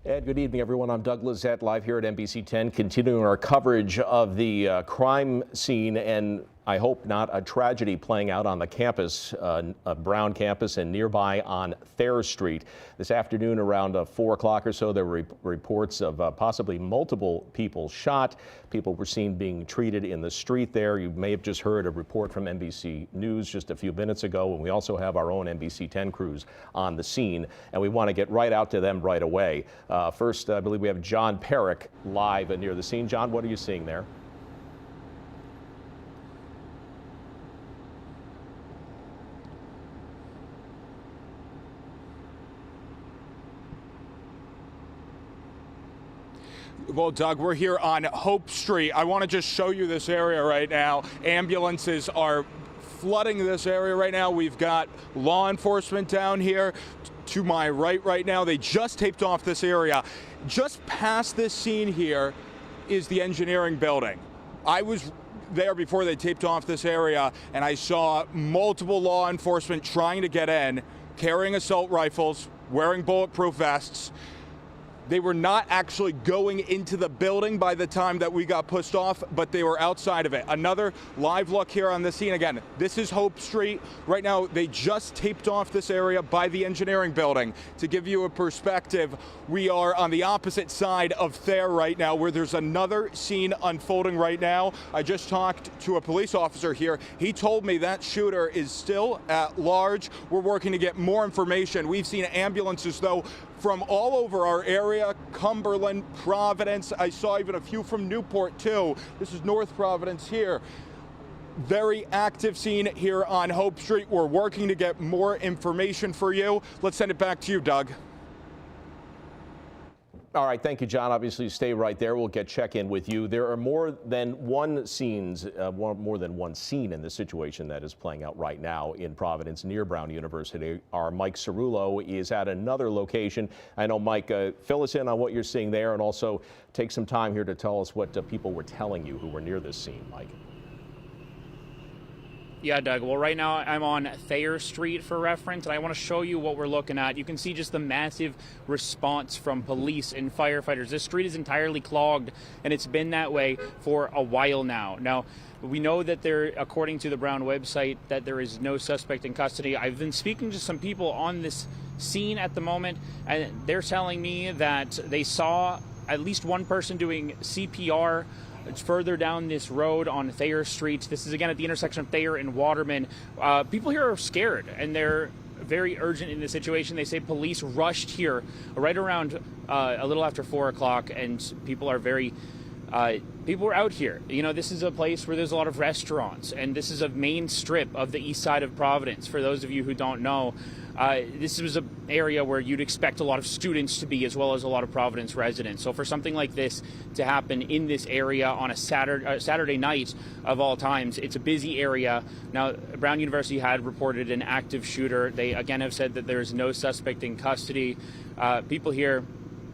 And good evening, everyone. I'm Doug Lizette, live here at NBC 10, continuing our coverage of the crime scene, and I hope not a tragedy playing out on the campus, a Brown campus, and nearby on Thayer Street. This afternoon around 4 o'clock or so, there were reports of possibly multiple people shot. People were seen being treated in the street there. You may have just heard a report from NBC News just a few minutes ago, and we also have our own NBC 10 crews on the scene, and we want to get right out to them right away. First, I believe we have John Perrick live near the scene. John, what are you seeing there? Well, Doug, we're here on Hope Street. I want to just show you this area right now. Ambulances are flooding this area right now. We've got law enforcement down here to my right now. They just taped off this area. Just past this scene here is the engineering building. I was there before they taped off this area, and I saw multiple law enforcement trying to get in, carrying assault rifles, wearing bulletproof vests. They were not actually going into the building by the time that we got pushed off, but they were outside of it. Another live look here on the scene. Again, this is Hope Street. Right now, they just taped off this area by the engineering building. To give you a perspective, we are on the opposite side of Thayer right now, where there's another scene unfolding right now. I just talked to a police officer here. He told me that shooter is still at large. We're working to get more information. We've seen ambulances, though, from all over our area, Cumberland, Providence. I saw even a few from Newport, too. This is North Providence here. Very active scene here on Hope Street. We're working to get more information for you. Let's send it back to you, Doug. All right, thank you, John. Obviously, stay right there. We'll get check-in with you. There are more than one scene in this situation that is playing out right now in Providence near Brown University. Our Mike Cerullo is at another location. I know, Mike, fill us in on what you're seeing there, and also take some time here to tell us what people were telling you who were near this scene, Mike. Yeah, Doug. Well, right now I'm on Thayer Street for reference, and I want to show you what we're looking at. You can see just the massive response from police and firefighters. This street is entirely clogged, and it's been that way for a while now. Now, we know that according to the Brown website, that there is no suspect in custody. I've been speaking to some people on this scene at the moment, and they're telling me that they saw at least one person doing CPR. It's further down this road on Thayer Street. This is, again, at the intersection of Thayer and Waterman. People here are scared, and they're very urgent in this situation. They say police rushed here right around a little after 4 o'clock, and people are people are out here. You know, this is a place where there's a lot of restaurants, and this is a main strip of the east side of Providence. For those of you who don't know, this was an area where you'd expect a lot of students to be, as well as a lot of Providence residents. So for something like this to happen in this area on a Saturday night of all times, it's a busy area. Now, Brown University had reported an active shooter. They again have said that there's no suspect in custody. People here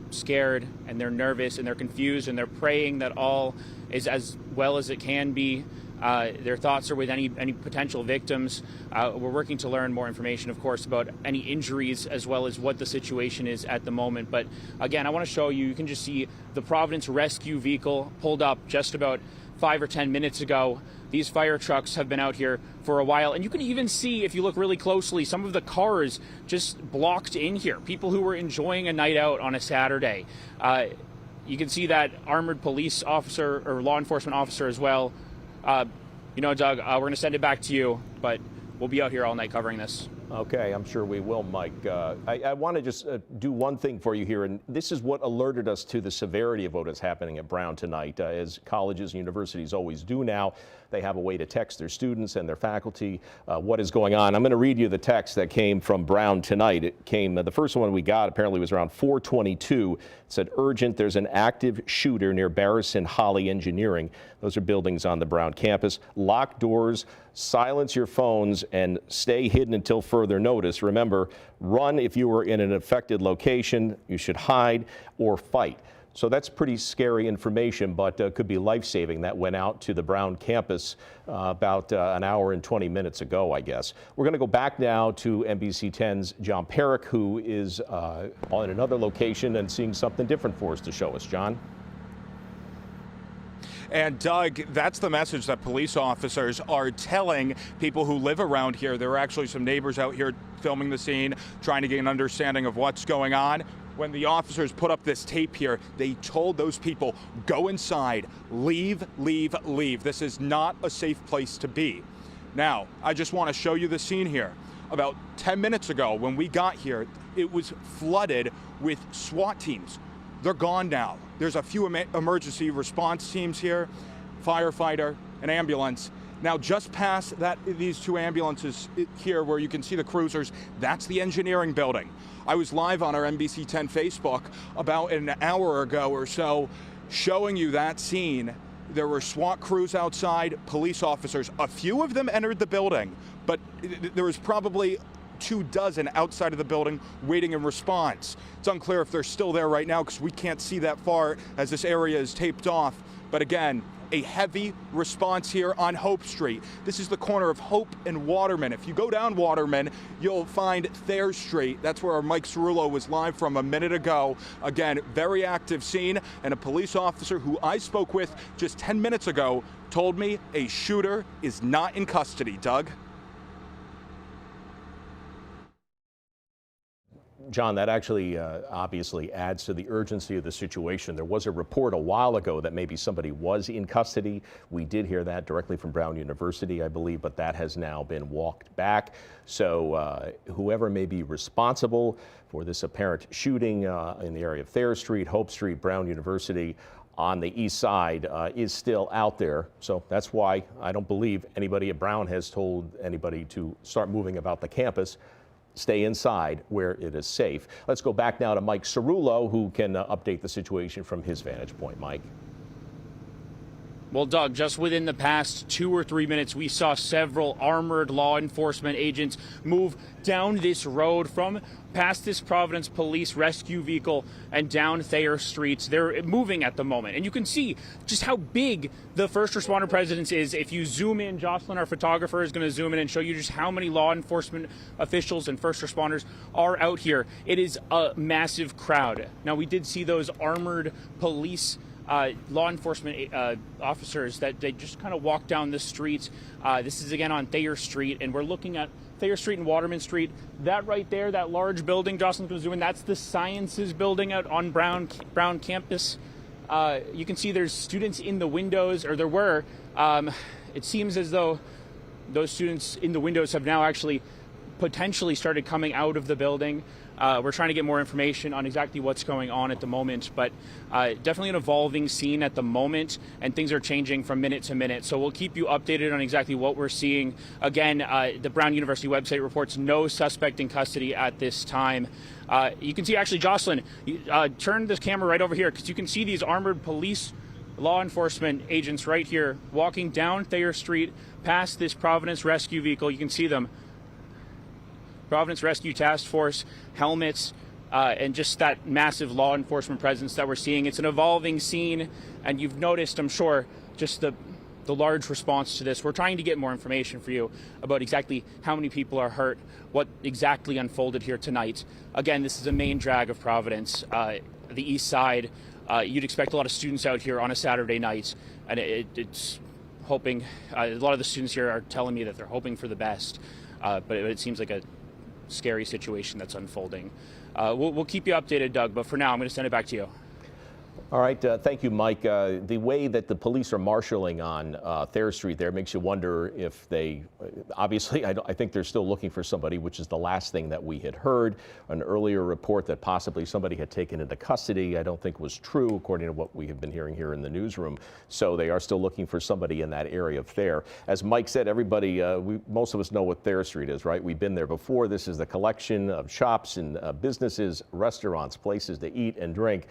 scared, and they're nervous, and they're confused, and they're praying that all is as well as it can be. Their thoughts are with any potential victims. We're working to learn more information, of course, about any injuries, as well as what the situation is at the moment. But again, I want to show you can just see the Providence rescue vehicle pulled up just about 5 or 10 minutes ago. These fire trucks have been out here for a while, and you can even see, if you look really closely, some of the cars just blocked in here. People who were enjoying a night out on a Saturday. You can see that armored police officer or law enforcement officer as well. You know, Doug, we're going to send it back to you, but we'll be out here all night covering this. Okay, I'm sure we will, Mike. I want to just do one thing for you here, and this is what alerted us to the severity of what is happening at Brown tonight. As colleges and universities always do now, they have a way to text their students and their faculty what is going on. I'm going to read you the text that came from Brown tonight. It came, the first one we got apparently was around 4:22. It said, urgent, there's an active shooter near Barris and Holly Engineering. Those are buildings on the Brown campus. Lock doors, silence your phones, and stay hidden until further notice. Remember, run if you are in an affected location. You should hide or fight. So that's pretty scary information, but could be life-saving. That went out to the Brown campus about an hour and 20 minutes ago, I guess. We're going to go back now to NBC 10's John Perrick, who is on another location and seeing something different for us to show us. John? And Doug, that's the message that police officers are telling people who live around here. There are actually some neighbors out here filming the scene, trying to get an understanding of what's going on. When the officers put up this tape here, they told those people, go inside, leave, leave, leave. This is not a safe place to be. Now, I just want to show you the scene here. About 10 minutes ago, when we got here, it was flooded with SWAT teams. They're gone now. There's a few emergency response teams here, firefighter, an ambulance. Now, just past these two ambulances here where you can see the cruisers, that's the engineering building. I was live on our NBC 10 Facebook about an hour ago or so showing you that scene. There were SWAT crews outside, police officers. A few of them entered the building, but there was probably 24 outside of the building waiting in response. It's unclear if they're still there right now because we can't see that far as this area is taped off. But again, a heavy response here on Hope Street. This is the corner of Hope and Waterman. If you go down Waterman, you'll find Thayer Street. That's where our Mike Cerullo was live from a minute ago. Again, very active scene, and a police officer who I spoke with just 10 minutes ago told me a shooter is not in custody. Doug? John, that actually obviously adds to the urgency of the situation. There was a report a while ago that maybe somebody was in custody. We did hear that directly from Brown University, I believe, but that has now been walked back. So whoever may be responsible for this apparent shooting in the area of Thayer Street, Hope Street, Brown University on the east side is still out there. So that's why I don't believe anybody at Brown has told anybody to start moving about the campus. Stay inside where it is safe. Let's go back now to Mike Cerullo, who can update the situation from his vantage point. Mike. Well, Doug, just within the past 2 or 3 minutes, we saw several armored law enforcement agents move down this road from past this Providence police rescue vehicle and down Thayer Streets. They're moving at the moment. And you can see just how big the first responder presence is. If you zoom in, Jocelyn, our photographer, is going to zoom in and show you just how many law enforcement officials and first responders are out here. It is a massive crowd. Now, we did see those armored police law enforcement officers that they just kind of walk down the street. This is again on Thayer Street, and we're looking at Thayer Street and Waterman Street. That right there, that large building, Jocelyn's going to zoom in, that's the Sciences building out on Brown campus. You can see there's students in the windows, or there were. It seems as though those students in the windows have now actually potentially started coming out of the building. We're trying to get more information on exactly what's going on at the moment, but definitely an evolving scene at the moment, and things are changing from minute to minute. So we'll keep you updated on exactly what we're seeing. Again, the Brown University website reports no suspect in custody at this time. You can see, actually, Jocelyn, turn this camera right over here, because you can see these armored police law enforcement agents right here walking down Thayer Street past this Providence rescue vehicle. You can see them. Providence Rescue Task Force, helmets, and just that massive law enforcement presence that we're seeing. It's an evolving scene, and you've noticed, I'm sure, just the large response to this. We're trying to get more information for you about exactly how many people are hurt, what exactly unfolded here tonight. Again, this is a main drag of Providence, the east side. You'd expect a lot of students out here on a Saturday night, and it's hoping, a lot of the students here are telling me that they're hoping for the best, but it seems like a scary situation that's unfolding. We'll keep you updated, Doug, but for now, I'm going to send it back to you. All right. Thank you, Mike. The way that the police are marshaling on Thayer Street there makes you wonder if they, obviously, I think they're still looking for somebody, which is the last thing that we had heard. An earlier report that possibly somebody had taken into custody, I don't think was true, according to what we have been hearing here in the newsroom. So they are still looking for somebody in that area of Thayer. As Mike said, everybody, most of us know what Thayer Street is, right? We've been there before. This is the collection of shops and businesses, restaurants, places to eat and drink.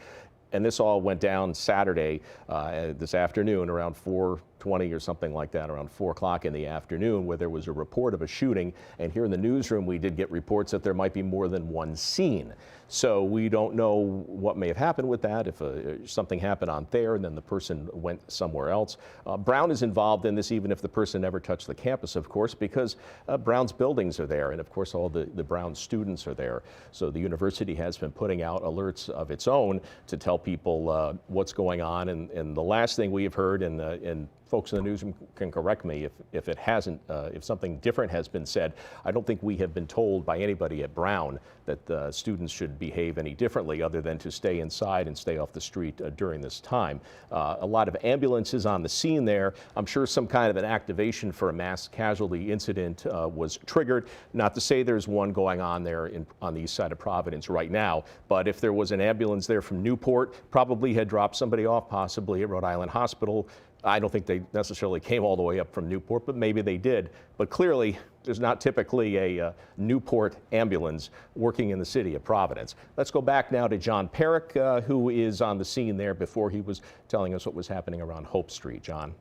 And this all went down Saturday, this afternoon, around 4:20 4:20 or something like that, around 4 o'clock in the afternoon, where there was a report of a shooting. And here in the newsroom, we did get reports that there might be more than one scene. So we don't know what may have happened with that, if something happened on Thayer and then the person went somewhere else. Brown is involved in this, even if the person never touched the campus, of course, because Brown's buildings are there, and of course all the Brown students are there. So the university has been putting out alerts of its own to tell people what's going on. And the last thing we have heard, and folks in the newsroom can correct me if it hasn't, if something different has been said, I don't think we have been told by anybody at Brown that students should behave any differently other than to stay inside and stay off the street during this time. A lot of ambulances on the scene there. I'm sure some kind of an activation for a mass casualty incident was triggered. Not to say there's one going on there on the east side of Providence right now, but if there was an ambulance there from Newport, probably had dropped somebody off possibly at Rhode Island Hospital. I don't think they necessarily came all the way up from Newport, but maybe they did. But clearly, there's not typically a Newport ambulance working in the city of Providence. Let's go back now to John Perrick, who is on the scene there before he was telling us what was happening around Hope Street. John.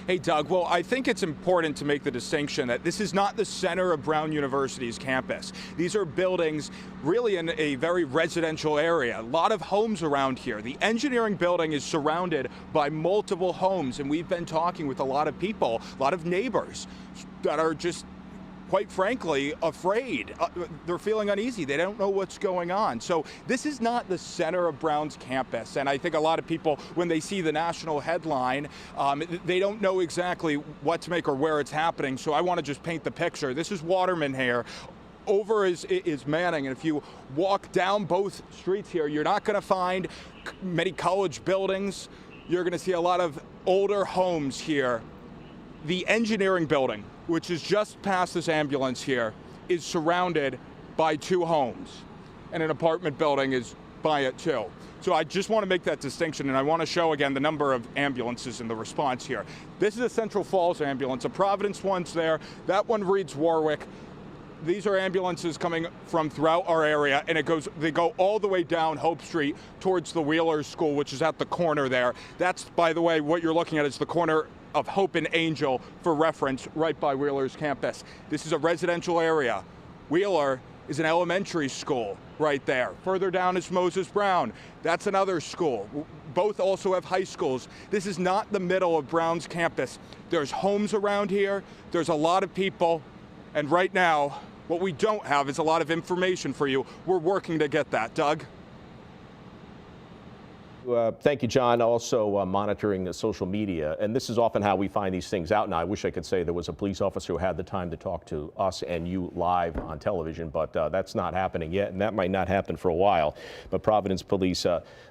Hey, Doug. Well, I think it's important to make the distinction that this is not the center of Brown University's campus. These are buildings really in a very residential area. A lot of homes around here. The engineering building is surrounded by multiple homes, and we've been talking with a lot of people, a lot of neighbors that are just, quite frankly, afraid. They're feeling uneasy. They don't know what's going on. So this is not the center of Brown's campus. And I think a lot of people, when they see the national headline, they don't know exactly what to make or where it's happening. So I want to just paint the picture. This is Waterman here. Over is Manning, and if you walk down both streets here, you're not going to find many college buildings. You're going to see a lot of older homes here. The engineering building, which is just past this ambulance here, is surrounded by 2 homes, and an apartment building is by it too. So I just want to make that distinction, and I want to show again the number of ambulances and the response here. This is a Central Falls ambulance. A Providence one's there. That one reads Warwick. These are ambulances coming from throughout our area, and they go all the way down Hope Street towards the Wheelers School, which is at the corner there. That's, by the way, what you're looking at is the corner of Hope and Angel, for reference, right by Wheeler's campus. This is a residential area. Wheeler is an elementary school right there. Further down is Moses Brown. That's another school. Both also have high schools. This is not the middle of Brown's campus. There's homes around here. There's a lot of people. And right now, what we don't have is a lot of information for you. We're working to get that. Doug? Thank you, John. Also monitoring the social media. And this is often how we find these things out. Now, I wish I could say there was a police officer who had the time to talk to us and you live on television, but that's not happening yet, and that might not happen for a while. But Providence Police,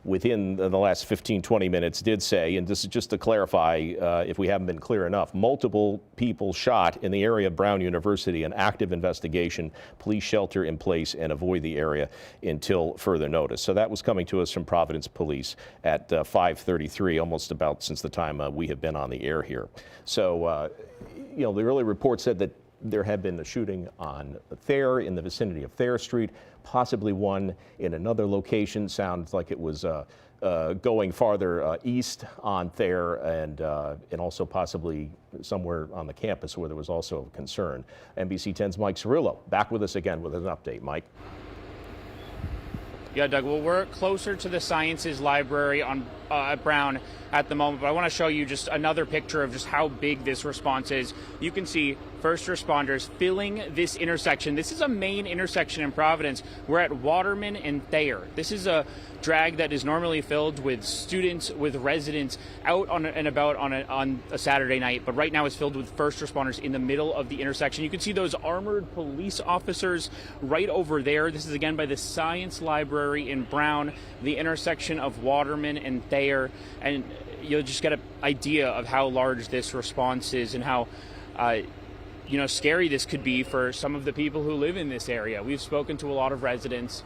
within the last 15, 20 minutes, did say, and this is just to clarify, if we haven't been clear enough, multiple people shot in the area of Brown University, an active investigation, police shelter in place, and avoid the area until further notice. So that was coming to us from Providence Police at 5:33, almost about since the time we have been on the air here. So, you know, the early report said that there had been a shooting on Thayer, in the vicinity of Thayer Street, possibly one in another location. Sounds like it was going farther east on Thayer, and also possibly somewhere on the campus where there was also concern. NBC 10's Mike Cirillo back with us again with an update. Mike. Yeah, Doug, well, we're closer to the Sciences Library on at Brown at the moment, but I want to show you just another picture of just how big this response is. You can see first responders filling this intersection. This is a main intersection in Providence. We're at Waterman and Thayer. This is a drag that is normally filled with students, with residents out on and about on a Saturday night, but right now it's filled with first responders in the middle of the intersection. You can see those armored police officers right over there. This is again by the Science Library in Brown, the intersection of Waterman and Thayer, and you'll just get an idea of how large this response is and how scary this could be for some of the people who live in this area. We've spoken to a lot of residents.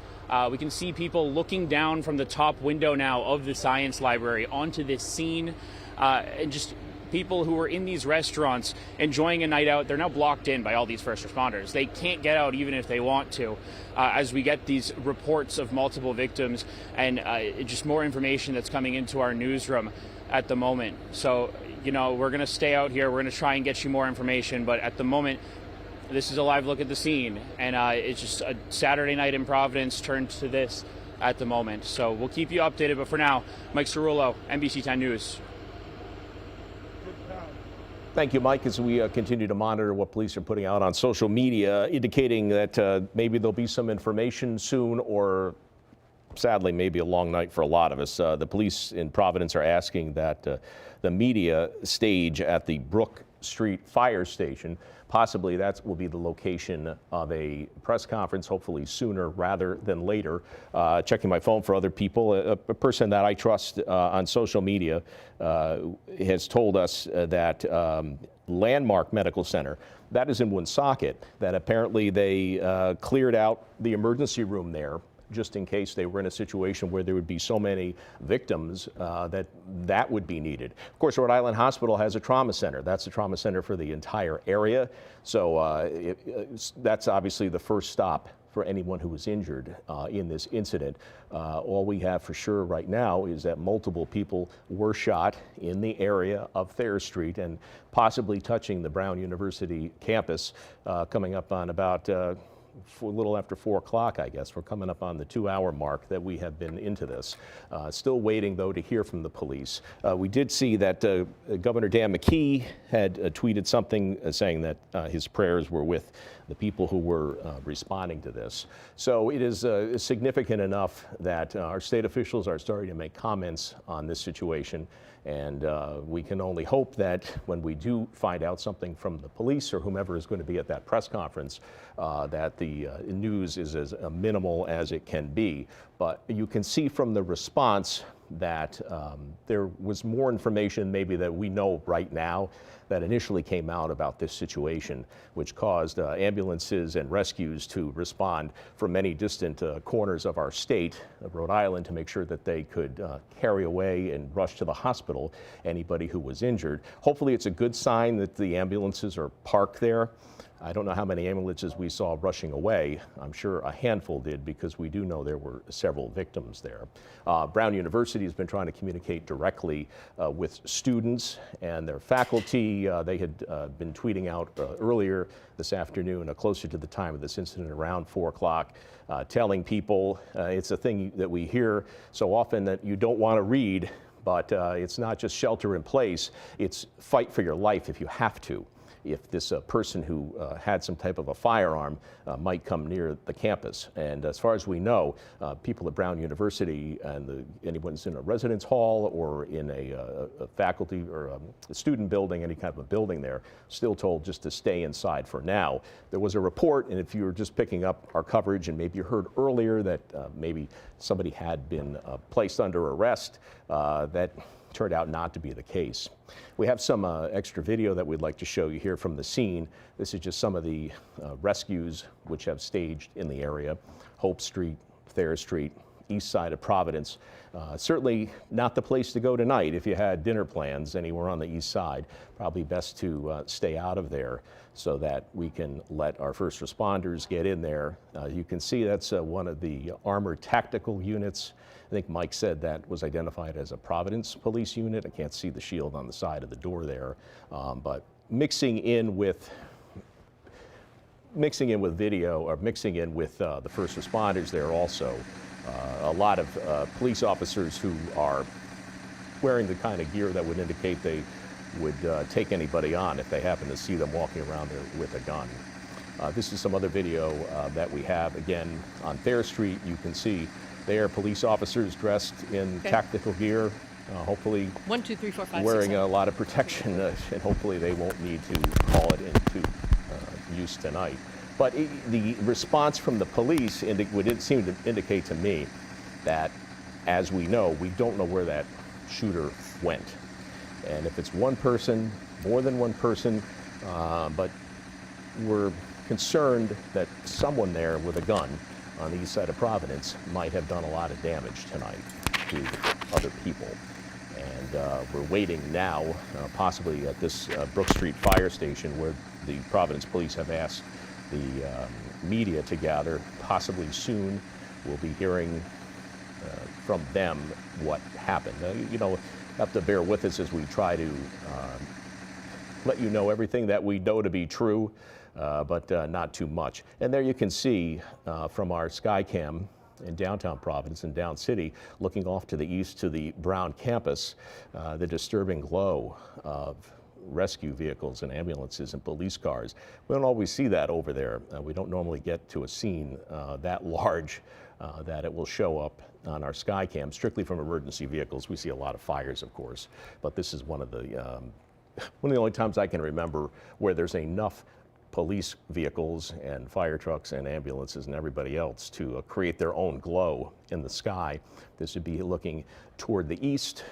We can see people looking down from the top window now of the Science Library onto this scene, and just people who are in these restaurants enjoying a night out. They're now blocked in by all these first responders. They can't get out even if they want to, as we get these reports of multiple victims and just more information that's coming into our newsroom. at the moment. So, you know, we're going to stay out here. We're going to try and get you more information. But at the moment, this is a live look at the scene. And it's just a Saturday night in Providence turned to this at the moment. So we'll keep you updated. But for now, Mike Cerullo, NBC 10 News. Thank you, Mike, as we continue to monitor what police are putting out on social media, indicating that maybe there'll be some information soon, or sadly, maybe a long night for a lot of us. The police in Providence are asking that the media stage at the Brook Street Fire Station. Possibly that will be the location of a press conference, hopefully sooner rather than later. Checking my phone for other people. A person that I trust on social media has told us that Landmark Medical Center, that is in Woonsocket, that apparently they cleared out the emergency room there just in case they were in a situation where there would be so many victims that would be needed. Of course, Rhode Island Hospital has a trauma center. That's a trauma center for the entire area. So that's obviously the first stop for anyone who was injured in this incident. All we have for sure right now is that multiple people were shot in the area of Thayer Street and possibly touching the Brown University campus, coming up on about a little after 4 o'clock, I guess. We're coming up on the 2-hour mark that we have been into this. Still waiting, though, to hear from the police. We did see that Governor Dan McKee had tweeted something saying that his prayers were with the people who were responding to this. So it is significant enough that our state officials are starting to make comments on this situation. And we can only hope that when we do find out something from the police or whomever is going to be at that press conference, that the news is as minimal as it can be. But you can see from the response that there was more information maybe that we know right now that initially came out about this situation, which caused ambulances and rescues to respond from many distant corners of our state, of Rhode Island, to make sure that they could carry away and rush to the hospital anybody who was injured. Hopefully it's a good sign that the ambulances are parked there. I don't know how many ambulances we saw rushing away. I'm sure a handful did, because we do know there were several victims there. Brown University has been trying to communicate directly with students and their faculty. They had been tweeting out earlier this afternoon, closer to the time of this incident, around 4 o'clock, telling people it's a thing that we hear so often that you don't want to read, but it's not just shelter in place, it's fight for your life if you have to. If this person who had some type of a firearm might come near the campus. And as far as we know, people at Brown University and anyone who's in a residence hall or in a faculty or a student building, any kind of a building there, still told just to stay inside for now. There was a report, and if you were just picking up our coverage and maybe you heard earlier that maybe somebody had been placed under arrest, that turned out not to be the case. We have some extra video that we'd like to show you here from the scene. This is just some of the rescues which have staged in the area. Hope Street, Thayer Street, east side of Providence. Certainly not the place to go tonight if you had dinner plans anywhere on the east side. Probably best to stay out of there so that we can let our first responders get in there. You can see that's one of the armored tactical units. I think Mike said that was identified as a Providence police unit. I can't see the shield on the side of the door there, but mixing in with video, or mixing in with the first responders there also. A lot of police officers who are wearing the kind of gear that would indicate they would take anybody on if they happen to see them walking around there with a gun. This is some other video that we have. Again, on Thayer Street, you can see there police officers dressed in tactical gear, hopefully 1, 2, 3, 4, 5, wearing 6, a lot of protection, and hopefully they won't need to call it into use tonight. But the response from the police would seem to indicate to me that, as we know, we don't know where that shooter went. And if it's one person, more than one person, but we're concerned that someone there with a gun on the east side of Providence might have done a lot of damage tonight to other people. And we're waiting now, possibly at this Brook Street Fire Station, where the Providence police have asked the media to gather. Possibly soon we'll be hearing from them what happened. You know, have to bear with us as we try to let you know everything that we know to be true, but not too much. And there you can see from our Skycam in downtown Providence and Down City, looking off to the east to the Brown campus, the disturbing glow of rescue vehicles and ambulances and police cars. We don't always see that over there. We don't normally get to a scene that large that it will show up on our Skycam, strictly from emergency vehicles. We see a lot of fires, of course, but this is one of the only times I can remember where there's enough police vehicles and fire trucks and ambulances and everybody else to create their own glow in the sky. This would be looking toward the east,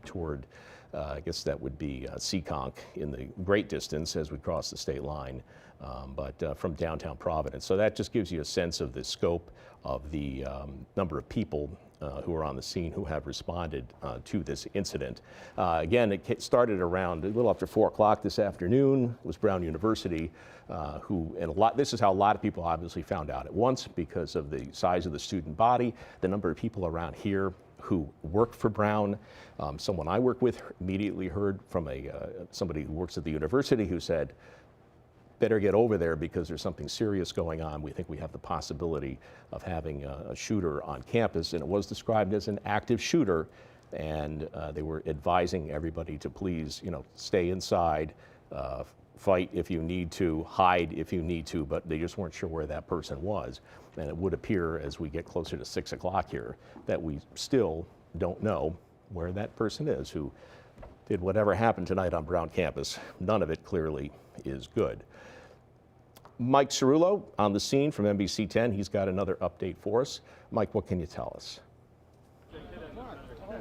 toward I guess that would be Seekonk in the great distance as we cross the state line, but from downtown Providence. So that just gives you a sense of the scope of the number of people who are on the scene who have responded to this incident. Again, it started around a little after 4 o'clock this afternoon. It was Brown University this is how a lot of people obviously found out at once because of the size of the student body, the number of people around here who work for Brown. Someone I work with immediately heard from somebody who works at the university who said, better get over there because there's something serious going on. We think we have the possibility of having a shooter on campus, and it was described as an active shooter, and they were advising everybody to please, stay inside, fight if you need to, hide if you need to, but they just weren't sure where that person was. And it would appear as we get closer to 6 o'clock here that we still don't know where that person is who did whatever happened tonight on Brown campus. None of it clearly is good. Mike Cerullo on the scene from NBC 10. He's got another update for us. Mike, what can you tell us?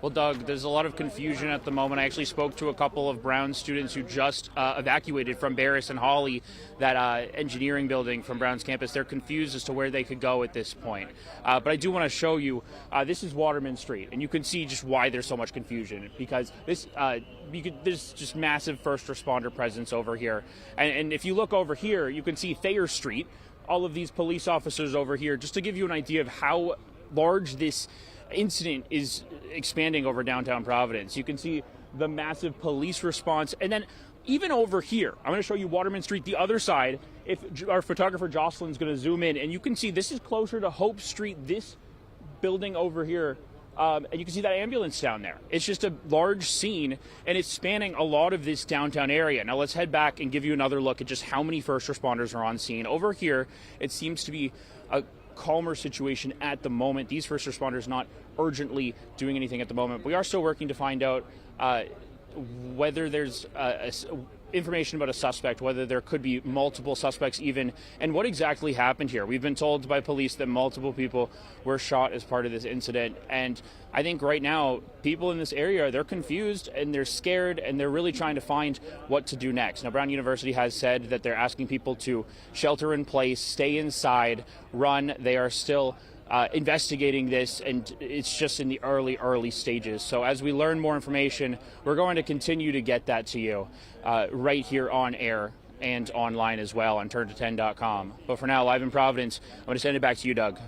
Well, Doug, there's a lot of confusion at the moment. I actually spoke to a couple of Brown students who just evacuated from Barris and Hawley, that engineering building from Brown's campus. They're confused as to where they could go at this point. But I do want to show you, this is Waterman Street, and you can see just why there's so much confusion, because there's just massive first responder presence over here. And if you look over here, you can see Thayer Street, all of these police officers over here, just to give you an idea of how large this incident is expanding over downtown Providence. You can see the massive police response. And then even over here, I'm going to show you Waterman Street, the other side, if our photographer Jocelyn's going to zoom in, and you can see this is closer to Hope Street, this building over here, and you can see that ambulance down there. It's just a large scene, and it's spanning a lot of this downtown area. Now let's head back and give you another look at just how many first responders are on scene. Over here, it seems to be a calmer situation at the moment. These first responders not urgently doing anything at the moment. We are still working to find out whether there's information about a suspect, whether there could be multiple suspects even, and what exactly happened here. We've been told by police that multiple people were shot as part of this incident, and I think right now people in this area, they're confused and they're scared and they're really trying to find what to do next. Now, Brown University has said that they're asking people to shelter in place, stay inside, run. They are still investigating this, and it's just in the early stages. So as we learn more information, we're going to continue to get that to you right here on air and online as well on turn10.com. But for now, live in Providence, I'm going to send it back to you, Doug.